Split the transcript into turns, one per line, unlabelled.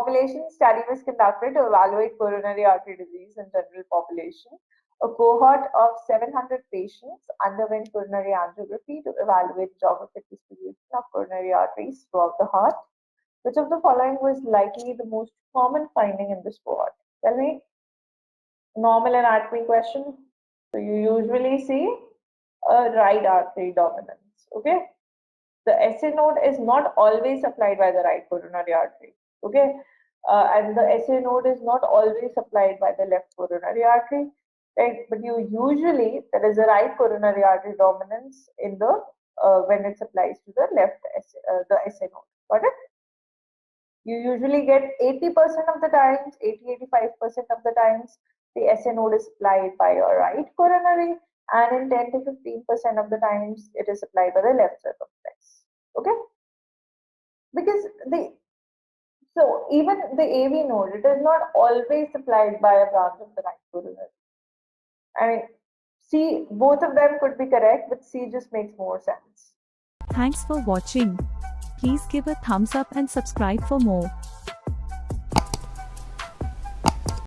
population study was conducted to evaluate coronary artery disease in general population. A cohort of 700 patients underwent coronary angiography to evaluate geographic distribution of coronary arteries throughout the heart. Which of the following was likely the most common finding in this cohort? Tell me. Normal anatomy question. So you usually see a right artery dominance. Okay. The SA node is not always supplied by the right coronary artery. Okay. And the SA node is not always supplied by the left coronary artery. Right. But you usually there is a right coronary artery dominance in the when it supplies to the left the SA node. Got it? You usually get 80% of the times, 80-85% of the times, the SA node is supplied by your right coronary, and in 10 to 15% of the times, it is supplied by the left circumflex. Okay? Because so even the AV node, it is not always supplied by a branch of the right coronary. I mean, C, both of them could be correct, but C just makes more sense.
Thanks for watching. Please give a thumbs up and subscribe for more.